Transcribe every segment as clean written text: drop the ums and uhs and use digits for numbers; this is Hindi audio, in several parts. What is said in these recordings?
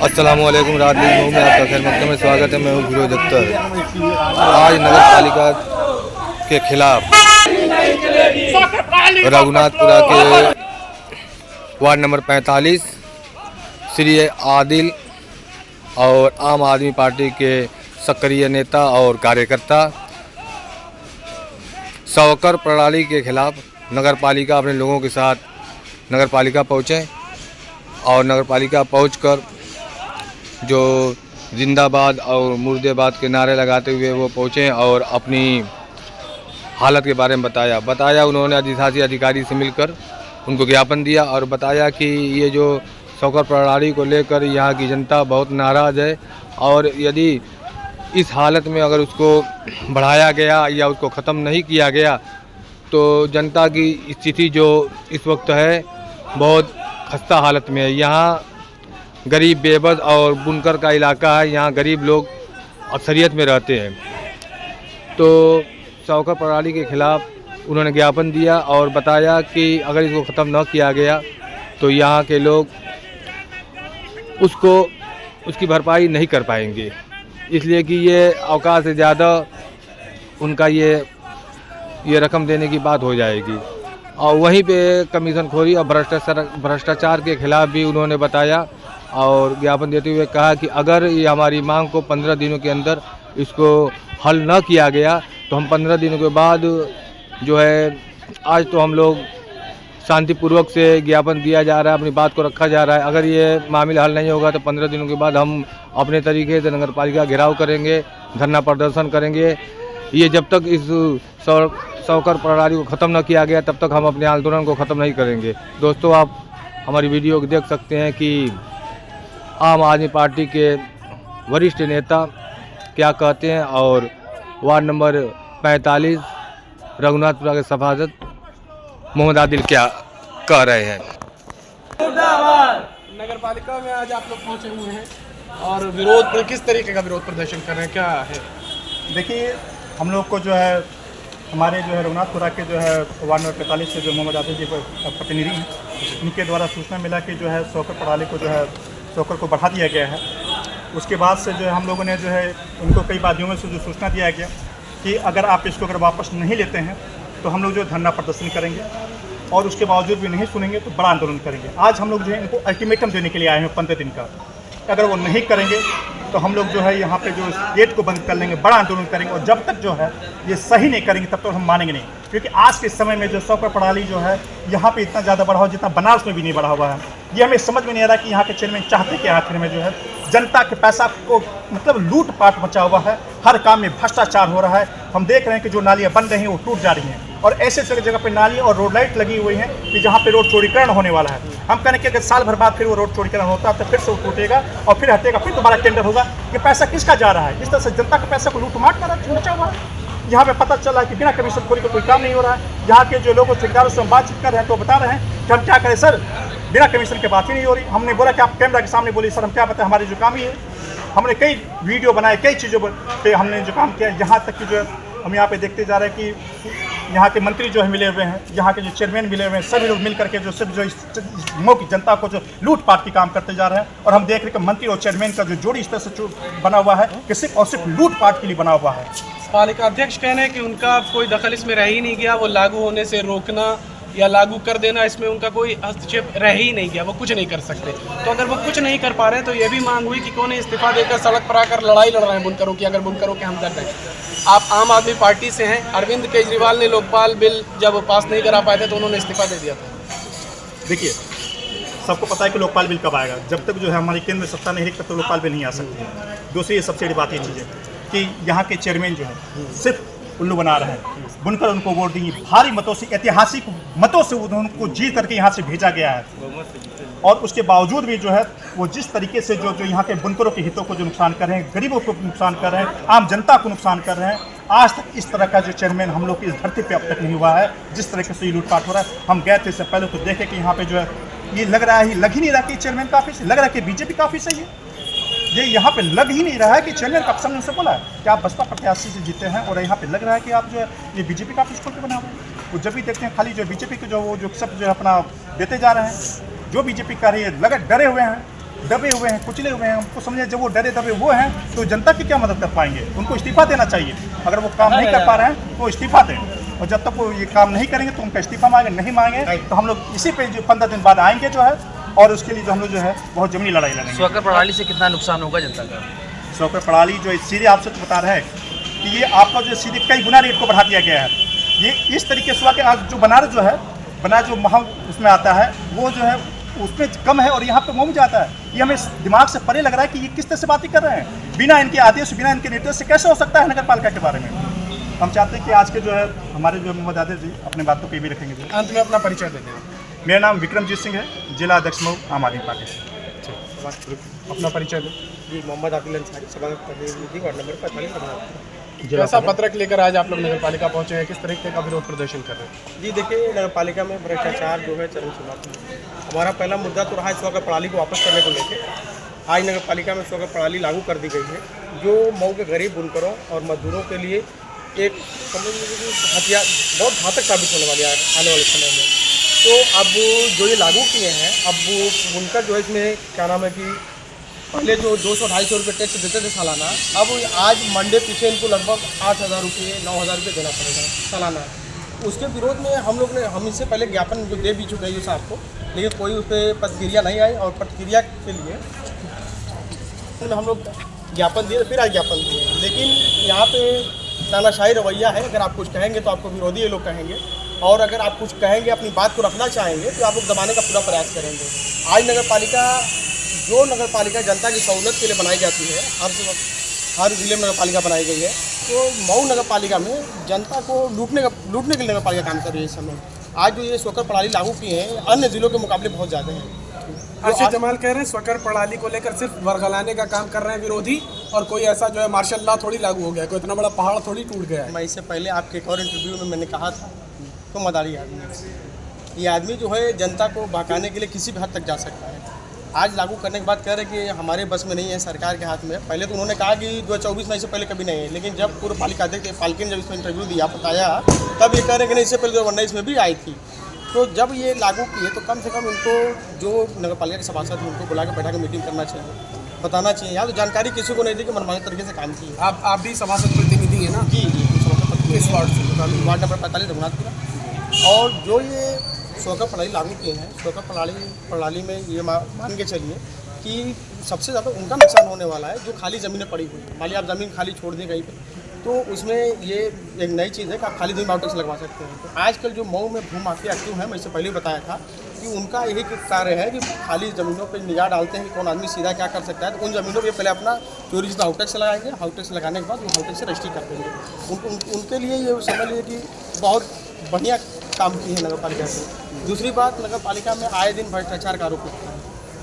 अस्सलामुअलैकुम। रात में आपका खैर मकदम में स्वागत है। मैं हूँ फिरोज अख्तर। आज नगर पालिका के खिलाफ रघुनाथपुरा के वार्ड नंबर 45 श्री आदिल और आम आदमी पार्टी के सक्रिय नेता और कार्यकर्ता सवकर प्रणाली के खिलाफ नगर पालिका अपने लोगों के साथ नगर पालिका पहुँचे और नगर पालिका पहुँचकर जो जिंदाबाद और मुर्देबाद के नारे लगाते हुए वो पहुँचे और अपनी हालत के बारे में बताया। उन्होंने अधिशासी अधिकारी से मिलकर उनको ज्ञापन दिया और बताया कि ये जो सवकर प्रणाली को लेकर यहाँ की जनता बहुत नाराज़ है और यदि इस हालत में अगर उसको बढ़ाया गया या उसको ख़त्म नहीं किया गया तो जनता की स्थिति जो इस वक्त है बहुत खस्ता हालत में है। यहाँ गरीब बेबस और बुनकर का इलाका है। यहाँ गरीब लोग अक्सरियत में रहते हैं। तो सवकर प्रणाली के ख़िलाफ़ उन्होंने ज्ञापन दिया और बताया कि अगर इसको ख़त्म न किया गया तो यहाँ के लोग उसकी भरपाई नहीं कर पाएंगे, इसलिए कि ये औकात से ज़्यादा उनका ये रकम देने की बात हो जाएगी। और वहीं पे कमीशन खोरी और भ्रष्टाचार के ख़िलाफ़ भी उन्होंने बताया और ज्ञापन देते हुए कहा कि अगर ये हमारी मांग को 15 दिनों के अंदर इसको हल न किया गया तो हम 15 दिनों के बाद जो है, आज तो हम लोग शांतिपूर्वक से ज्ञापन दिया जा रहा है, अपनी बात को रखा जा रहा है। अगर ये मामला हल नहीं होगा तो 15 दिनों के बाद हम अपने तरीके से नगर पालिका घेराव करेंगे, धरना प्रदर्शन करेंगे। ये जब तक इस सवकर प्रणाली को ख़त्म न किया गया तब तक हम अपने आंदोलन को ख़त्म नहीं करेंगे। दोस्तों, आप हमारी वीडियो को देख सकते हैं कि आम आदमी पार्टी के वरिष्ठ नेता क्या कहते हैं और वार्ड नंबर 45 रघुनाथपुरा के सभासद मोहम्मद आदिल क्या कह रहे हैं। नगर पालिका में आज आप लोग पहुंचे हुए हैं और विरोध पर किस तरीके का विरोध प्रदर्शन कर रहे हैं, क्या है? देखिए, हम लोग को जो है हमारे जो है रघुनाथपुरा के जो है वार्ड नंबर 45 से जो मोहम्मद आदिल जी प्रतिनिधि हैं, उनके द्वारा सूचना मिला कि जो है सवकर प्रणाली को जो है सवकर को बढ़ा दिया गया है। उसके बाद से जो है हम लोगों ने जो है उनको कई माध्यमों से जो सूचना दिया गया कि अगर आप इसको अगर वापस नहीं लेते हैं तो हम लोग जो धरना प्रदर्शन करेंगे और उसके बावजूद भी नहीं सुनेंगे तो बड़ा आंदोलन करेंगे। आज हम लोग जो है इनको अल्टीमेटम देने के लिए आए हैं 15 दिन का। अगर वो नहीं करेंगे तो हम लोग जो है यहाँ पे जो गेट को बंद कर लेंगे, बड़ा आंदोलन करेंगे और जब तक जो है ये सही नहीं करेंगे तब तक हम मानेंगे नहीं। क्योंकि आज के समय में जो सवकर प्रणाली जो है यहाँ पे इतना ज़्यादा बढ़ा हुआ जितना बनारस में भी नहीं बढ़ा हुआ है। ये हमें समझ में नहीं आ रहा कि यहाँ के चेयरमैन चाहते कि आखिर में जो है जनता के पैसा को मतलब लूट पाट मचा हुआ है, हर काम में भ्रष्टाचार हो रहा है। हम देख रहे हैं कि जो नालियाँ बन रही हैं वो टूट जा रही हैं और ऐसे जगह पे नाली और रोड लाइट लगी हुई हैं कि जहाँ पे रोड चौड़ीकरण होने वाला है। हम कहने कि अगर साल भर बाद फिर वो रोड चौड़ीकरण होता है तो फिर से वो टूटेगा और फिर हटेगा, फिर दोबारा टेंडर होगा। ये पैसा किसका जा रहा है? इस तरह से जनता के पैसा को लूट माट मचा हुआ है। यहाँ पे पता चला है कि बिना कमीशन खोरी का कोई काम नहीं हो रहा है। यहाँ के जो लोगों ठेकेदारों से हम बातचीत कर रहे हैं तो बता रहे हैं कि हम क्या करें सर, बिना कमीशन की बात ही नहीं हो रही। हमने बोला कि आप कैमरा के सामने बोलिए सर, हम क्या बताएं, हमारी जो काम ही है। हमने कई वीडियो बनाए, कई चीज़ों पे हमने जो काम किया, यहाँ तक कि जो हम यहाँ पे देखते जा रहे हैं कि यहाँ के मंत्री जो है मिले हुए हैं, यहाँ के जो चेयरमैन मिले हुए हैं, सभी लोग मिल करके जो सिर्फ जो इस मो की जनता को जो लूट पाट की काम करते जा रहे हैं। और हम देख रहे हैं कि मंत्री और चेयरमैन का जो जोड़ी इस तरह से बना हुआ है कि सिर्फ और सिर्फ लूट पाट के लिए बना हुआ है। पालिका अध्यक्ष कहने हैं कि उनका कोई दखल इसमें रह ही नहीं गया, वो लागू होने से रोकना या लागू कर देना इसमें उनका कोई हस्तक्षेप रह ही नहीं गया, वो कुछ नहीं कर सकते। तो अगर वो कुछ नहीं कर पा रहे हैं तो ये भी मांग हुई कि कौन इस्तीफा देकर सड़क पर आकर लड़ाई लड़ रहे हैं बुनकरों की, अगर बुनकरों के हमदर्द हैं। आप आम आदमी पार्टी से हैं, अरविंद केजरीवाल ने लोकपाल बिल जब पास नहीं करा पाए थे तो उन्होंने इस्तीफा दे दिया था। देखिए, सबको पता है कि लोकपाल बिल कब आएगा। जब तक जो है हमारी केंद्र में सत्ता नहीं रही तब तक लोकपाल बिल नहीं आ सकती है। दूसरी ये सबसे बड़ी बात ये चीज़ है कि यहाँ के चेयरमैन जो है सिर्फ उल्लू बना रहे हैं। बुनकर उनको वोट देंगे भारी मतों से, ऐतिहासिक मतों से उनको जीत करके यहाँ से भेजा गया है। और उसके बावजूद भी जो है वो जिस तरीके से जो यहाँ के बुनकरों के हितों को जो नुकसान कर रहे हैं, गरीबों को नुकसान कर रहे हैं, आम जनता को नुकसान कर रहे हैं, आज तक इस तरह का जो चेयरमैन हम लोग की इस धरती पे अब तक नहीं हुआ है। जिस तरीके से ये लूटपाट हो रहा है, हम गए थे इससे पहले तो देखे कि यहाँ पे जो है ये लग रहा है, लग ही नहीं रहा कि चेयरमैन का ऑफिस, लग रहा है कि बीजेपी का ऑफिस है। ये यहाँ पे लग ही नहीं रहा है कि चेयरमैन का ऑप्शन उनसे बोला है कि आप बसपा प्रत्याशी से जीते हैं और यहाँ पे लग रहा है कि आप जो है ये बीजेपी का ऑफिस खोल के बना हुआ है। वो जब भी देखते हैं खाली जो बीजेपी के जो वो जो सब जो है अपना देते जा रहे हैं, जो बीजेपी कर रही है लगे डरे हुए हैं, दबे हुए हैं, कुचले हुए हैं, हमको समझे जब वो डरे दबे वो हैं तो जनता की क्या मदद कर पाएंगे? उनको इस्तीफा देना चाहिए। अगर वो काम नहीं कर पा रहे हैं तो इस्तीफा दें, और जब तक वो ये काम नहीं करेंगे तो उनका इस्तीफा मांगे, नहीं मांगे तो हम लोग इसी पे जो 15 दिन बाद आएंगे जो है, और उसके लिए जो हम लोग जो है बहुत जमीनी लड़ाई लड़ेंगे। स्वकर प्रणाली से कितना नुकसान होगा जनता का? स्वकर प्रणाली जो सीधे आपसे तो बता रहे हैं कि ये आपका जो सीधे कई गुना रेट को बढ़ा दिया गया है। ये इस तरीके से हुआ कि आज जो बनारस जो है जो महा उसमें आता है वो जो है उसमें कम है और यहाँ पे मुफ्त जाता है। ये हमें दिमाग से परे लग रहा है कि ये किस तरह से बातें कर रहे हैं, बिना इनके आदेश, बिना इनके निर्देश से कैसे हो सकता है नगर पालिका के बारे में। हम चाहते हैं कि आज के जो है हमारे जो मोहम्मद आदिल जी अपने बातों पे भी रखेंगे। जो अंत में अपना परिचय देते हैं। मेरा नाम विक्रमजीत सिंह है, जिला अध्यक्ष मऊ, आम आदमी पार्टी। अपना परिचय दें। जी, मोहम्मद आदिल अंसारी, सभा प्रतिनिधि वार्ड नंबर 45। कैसा पत्रक लेकर आज आप लोग नगर पालिका पहुंचे हैं, किस तरीके का विरोध प्रदर्शन कर रहे हैं? जी देखिए, नगर पालिका में भ्रष्टाचार जो है चरमसीमा पर है। हमारा पहला मुद्दा तो रहा है स्वकर प्रणाली को वापस करने को लेकर। आज नगर पालिका में स्वकर प्रणाली लागू कर दी गई है, जो मऊ के गरीब बुनकरों और मजदूरों के लिए एक समझ लीजिए हथियार, बहुत घातक साबित होने वाली है आने वाले समय में। तो अब जो ये लागू किए हैं, अब बुनकर जो है इसमें क्या नाम है कि पहले जो 200-250 रुपये टैक्स देते थे सालाना, अब आज मंडे पीछे इनको लगभग 8,000 रुपये 9,000 रुपये देना पड़ेगा सालाना। उसके विरोध में हम इससे पहले ज्ञापन जो दे भी चुके हैं साहब को, लेकिन कोई उस पर प्रतिक्रिया नहीं आई, और प्रतिक्रिया के लिए हम लोग ज्ञापन दिए, फिर आज ज्ञापन दिए। लेकिन यहाँ पे तानाशाही रवैया है, अगर आप कुछ कहेंगे तो आपको विरोधी ये लोग कहेंगे, और अगर आप कुछ कहेंगे, अपनी बात को रखना चाहेंगे तो आप लोग दबाने का पूरा प्रयास करेंगे। आज नगर पालिका, जो नगर पालिका जनता की सहूलत के लिए बनाई जाती है, हर जिले में नगर पालिका बनाई गई है, तो मऊ नगर पालिका में जनता को लूटने के लिए नगर पालिका काम कर रही है इस समय। आज जो ये स्वकर प्रणाली लागू किए हैं, अन्य जिलों के मुकाबले बहुत ज़्यादा है। अर्शद जमाल कह रहे हैं स्वकर प्रणाली को लेकर सिर्फ वर्गलाने का काम कर रहे हैं विरोधी, और कोई ऐसा जो है मार्शल लॉ थोड़ी लागू हो गया, कोई इतना बड़ा पहाड़ थोड़ी टूट गया है। मैं इससे पहले आपके एक और इंटरव्यू में मैंने कहा था, तो मदारी आदमी है ये आदमी, जो है जनता को बहकाने के लिए किसी भी हद तक जा सकता है। आज लागू करने के बाद कह रहे कि हमारे बस में नहीं है, सरकार के हाथ में। पहले तो उन्होंने कहा कि 2024 में इससे पहले कभी नहीं है, लेकिन जब पूर्व पालिका अध्यक्ष पालिका ने जब इसमें इंटरव्यू दिया, बताया, तब ये कह रहे कि नहीं, इससे पहले 2019 में भी आई थी। तो जब ये लागू किए तो कम से कम इनको, जो नगर पालिका के सभासद हैं, उनको बुला के बैठा के मीटिंग करना चाहिए, बताना चाहिए। यहाँ तो जानकारी किसी को नहीं दी कि मनमाने तरीके से काम किए। आप भी सभासद प्रतिनिधि हैं ना? जी, इस वार्ड से, वार्ड नंबर 45 रघुनाथपुरा। और जो ये स्वकर प्रणाली लागू किए हैं, स्वकर प्रणाली में ये मान के चलिए कि सबसे ज़्यादा उनका नुकसान होने वाला है जो खाली ज़मीनें पड़ी हुई हैं। मान लीजिए आप ज़मीन खाली छोड़ दें कहीं पे, तो उसमें ये एक नई चीज़ है कि आप खाली ज़मीन आउटेक्स लगवा सकते हैं। तो आजकल जो मऊ में भू माफिया एक्टिव है, मैं इससे पहले बताया था कि उनका यही कार्य है कि खाली ज़मीनों पर निगाह डालते हैं कि कौन आदमी सीधा क्या कर सकता है। तो उन ज़मीनों पर पहले अपना चोरी से हाउटेक्स लगाएंगे, हाउटेक्स लगाने के बाद वो हाउटेक्स से रजिस्ट्री कर देंगे। उनके लिए ये समझ लीजिए कि बहुत बढ़िया काम की है नगर पालिका से। दूसरी बात, नगर पालिका में आए दिन भ्रष्टाचार का आरोप होता है,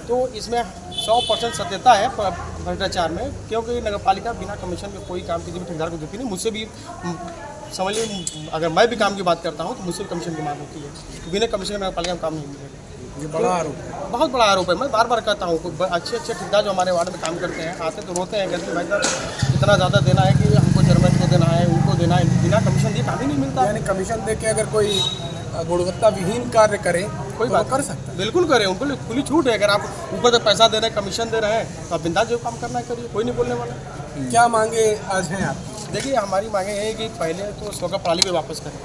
तो इसमें 100% सत्यता है भ्रष्टाचार में, क्योंकि नगर पालिका बिना कमीशन के कोई काम किसी भी ठेकेदार को देती नहीं। मुझसे भी समझ लीजिए, अगर मैं भी काम की बात करता हूँ तो मुझसे भी कमीशन की मांग होती है, तो बिना कमीशन के नगर पालिका में काम नहीं मिलेगा। ये बड़ा आरोप है, बहुत बड़ा आरोप है। मैं बार बार कहता हूँ, अच्छे ठेकेदार जो हमारे वार्ड में काम करते हैं, आते तो रोते हैं, कहते हैं भाई साहब इतना ज़्यादा देना है कि हमको चेयरमैन को देना है, उनको देना है, बिना कमीशन दिए काम ही नहीं मिलता। यानी कमीशन दे के अगर कोई गुणवत्ता विहीन कार्य करे, कोई बात कर सकता है? बिल्कुल करें, उनको खुली छूट है। अगर आप ऊपर से पैसा दे रहे हैं, कमीशन दे रहे हैं, तो आप बिंदास जो काम करना है करिए, कोई नहीं बोलने वाला। क्या मांगे आज हैं आप? देखिए, हमारी मांगे हैं कि पहले तो स्वकर प्रणाली को वापस करें।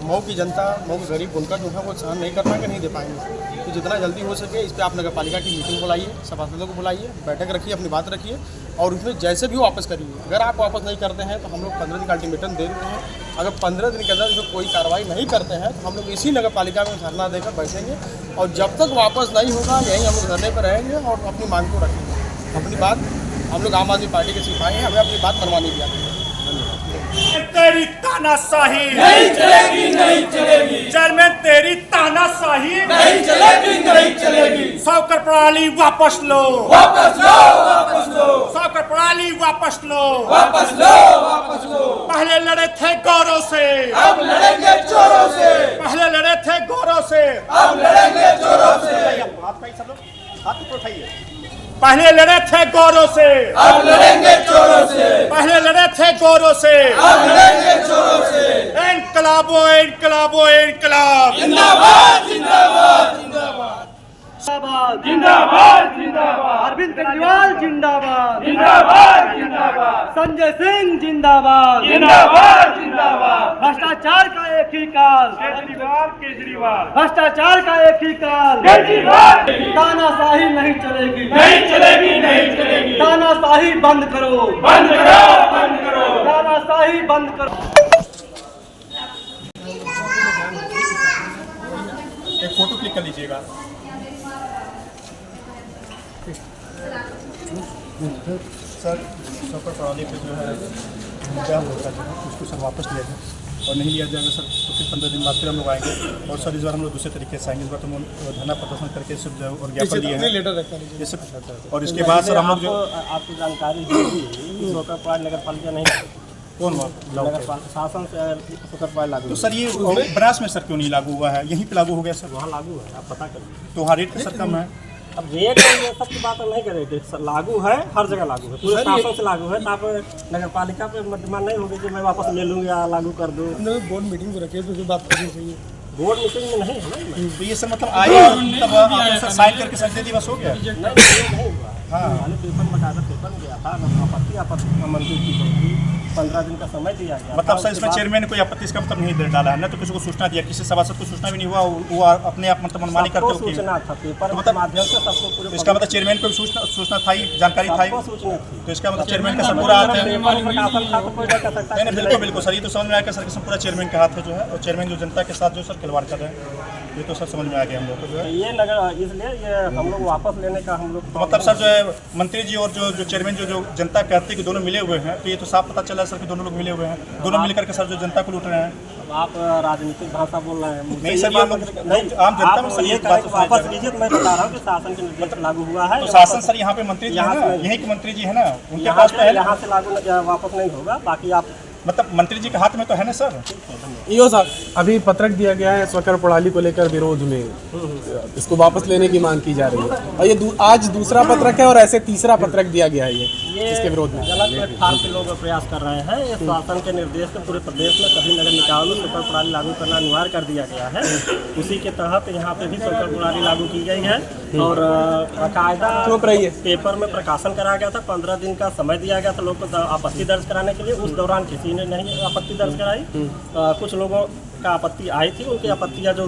मऊ की जनता, मऊ के गरीब बुनकर जो है वो सहन नहीं कर पाएंगे, नहीं दे पाएंगे। तो जितना जल्दी हो सके इस पर आप नगर पालिका की मीटिंग बुलाइए, सभासदों को बुलाइए, बैठक रखिए, अपनी बात रखिए, और उसमें जैसे भी वापस करिए। अगर आप वापस नहीं करते हैं तो हम लोग 15 दिन का अल्टीमेटम दे देते हैं। अगर 15 दिन के अंदर जो कोई कार्रवाई नहीं करते हैं तो हम लोग इसी नगर पालिका में धरना देकर बैठेंगे, और जब तक वापस नहीं होगा यहीं हम लोग धरने पर रहेंगे और अपनी मांग को रखेंगे। अपनी बात, हम लोग आम आदमी पार्टी के सिपाही हैं, हमें अपनी बात मनवानी भी आती है। तेरी तानाशाही नहीं चलेगी, नहीं चलेगी। चेयरमैन तेरी तानाशाही नहीं चलेगी, नहीं चलेगी। स्वकर प्रणाली वापस लो, वापस लो, वापस लो, स्वकर प्रणाली वापस लो, वापस लो, वापस लो। पहले लड़े थे गौरव से, अब लड़ेंगे चोरों से, पहले लड़े थे गौरव से, अब लड़ेंगे चोरों से। पहले लड़े थे गौरव से, अब लड़ेंगे चोरों से, पहले लड़े थे गौरव से, अब लड़ेंगे चोरों से। इनकलाबो इनकलाबो इनकलाब, जिंदाबाद, जिंदाबाद, जिंदाबाद, जिंदाबाद, जिंदाबाद। अरविंद केजरीवाल जिंदाबाद, जिंदाबाद जिंदाबाद संजय सिंह जिंदाबाद, जिंदाबाद जिंदाबाद भ्रष्टाचार का एक ही काल, केजरीवाल भ्रष्टाचार का एक ही काल, केजरीवाल तानाशाही नहीं चलेगी, नहीं चलेगी नहीं चलेगी तानाशाही बंद करो, बंद करो बंद करो तानाशाही बंद करो। एक फोटो क्लिक कर लीजिएगा। सर सफर प्रणाली पे जो है मुद्दा होता है उसको सर वापस लिया जाए और नहीं लिया जाएगा सर तो फिर 15 दिन बाद फिर हम लोग आएंगे और सर इस बार हम लोग दूसरे तरीके से आएंगे। इस बार तो हम धरना प्रदर्शन करके सिर्फ जो और ज्ञापन दिए हैं ये सब और इसके बाद सर हम लोग जो आपको जानकारी दी नगर पालिका नहीं कौन शासन से सुकर लागू तो सर ये बनास में सर क्यों नहीं लागू हुआ है? यहीं पे लागू हो गया सर। वहाँ लागू है, आप पता करिए। तो वहाँ रेट सर कम है। अब रेट ये सब की बात हम नहीं करेंगे, लागू है हर जगह लागू है, पूरे शासन से लागू है। तो आप नगर पालिका पे डिमांड नहीं होगी कि मैं वापस ले लूँगी या लागू कर दूँ। बोर्ड मीटिंग रखे तो बात करनी चाहिए। बोर्ड मीटिंग में नहीं है ना, तो ये सर मतलब आए तब आपने सर साइन करके सर दे दी बस हो गया। नहीं हुआ। हाँ पेपर में कागज पेपर में गया था, आपत्ति मंजूर की गई, 15 दिन का समय दिया गया। मतलब सर इसमें चेयरमैन ने कोई आपत्ति इसका मतलब नहीं डाला है ना, तो किसी को सूचना दिया, किसी सभासद को सूचना भी नहीं हुआ, वो अपने आप मतलब मनमानी करते हो। सूचना था पेपर मतलब के माध्यम से सबको पूरे। इसका मतलब चेयरमैन को भी सूचना था ही, जानकारी था ही। सूचना थी तो इसका मतलब चेयरमैन का सब पूरा हाथ है। प्रकाशन था तो कोई नहीं कर सकता। नहीं बिल्कुल बिल्कुल सर, ये तो समझ में आया सर कि पूरा चेयरमैन का हाथ है जो है, और चेयरमैन जो जनता के साथ जो सर खिलवाड़ कर रहे हैं, ये तो सर समझ में आ गया हम लोग को जो है। ये नगर इसलिए ये हम लोग वापस लेने का हम लोग तो मतलब सर जो है मंत्री जी और जो चेयरमैन जो जनता कहती है कि दोनों मिले हुए हैं, तो ये तो साफ पता चला सर कि दोनों लोग मिले हुए हैं, दोनों मिलकर के सर जो जनता को लूट रहे हैं। अब आप राजनीतिक भाषा बोल रहे हैं। नहीं सर, ये लोग नहीं आम जनता में सर ये ये बात तो वापस लीजिए। मैं बता रहा हूँ कि शासन के निर्देश लागू हुआ है। तो शासन सर यहाँ पे मंत्री जी है ना, यहीं के मंत्री जी है ना, उनके पास तो है। यहाँ से लागू वापस नहीं होगा, बाकी आप मतलब मंत्री जी के हाथ में तो है ना सर। यो साहब, अभी पत्रक दिया गया है स्वकर प्रणाली को लेकर विरोध में, इसको वापस लेने की मांग की जा रही है, और ये आज दूसरा पत्रक है और ऐसे तीसरा पत्रक दिया गया है ये इसके विरोध में। गलत प्लेटफार्म के लोग प्रयास कर रहे हैं। ये शासन के निर्देश से पूरे प्रदेश में सभी नगर निकायों में स्वकर प्रणाली लागू करना अनिवार्य कर दिया गया है। उसी के तहत यहाँ पे भी स्वकर प्रणाली लागू की गई है और बाकायदा पेपर में प्रकाशन कराया गया था। 15 दिन का समय दिया गया था लोग को आपत्ति दर्ज कराने के लिए। उस दौरान किसी ने नहीं आपत्ति दर्ज कराई। कुछ लोगों का आपत्ति आई थी, उनकी आपत्तियाँ जो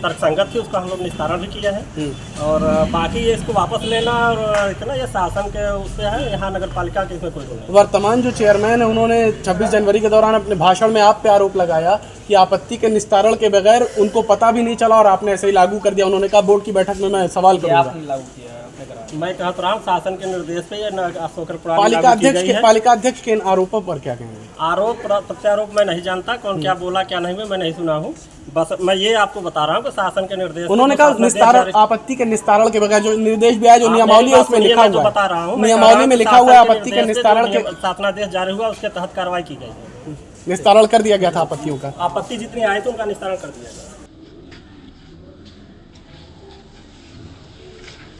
तर्कसंगत थी उसका हम लोग निस्तारण भी किया है। और बाकी ये इसको वापस लेना और इतना ये शासन के उससे है, यहाँ नगर पालिका के इसमें कोई नहीं। वर्तमान जो चेयरमैन है उन्होंने 26 जनवरी के दौरान अपने भाषण में आप पे आरोप लगाया कि आपत्ति के निस्तारण के बगैर उनको पता भी नहीं चला और आपने ऐसे ही लागू कर दिया। उन्होंने कहा बोर्ड की बैठक में मैं सवाल करूंगा। मैं कहता रहा हूँ शासन के निर्देश पे ये स्वकर प्रणाली पालिका अध्यक्ष के इन आरोपों पर क्या कहेंगे? आरोप प्रत्यारोप मैं नहीं जानता, कौन क्या बोला क्या नहीं मैं नहीं सुना हूँ। बस मैं ये आपको बता रहा हूँ कि शासन के निर्देश उन्होंने कहा निस्तारण आपत्ति के निस्तारण के बगैर जो निर्देश भी आया, जो नियमावली है उसमें लिखा हुआ है, बता रहा हूँ नियमावली में लिखा हुआ है आपत्ति के निस्तारण के शासनादेश जारी हुआ उसके तहत कार्रवाई की गई। निस्तारण कर दिया गया था आपत्तियों का। आपत्ति जितनी आई तो उनका निस्तारण कर दिया गया।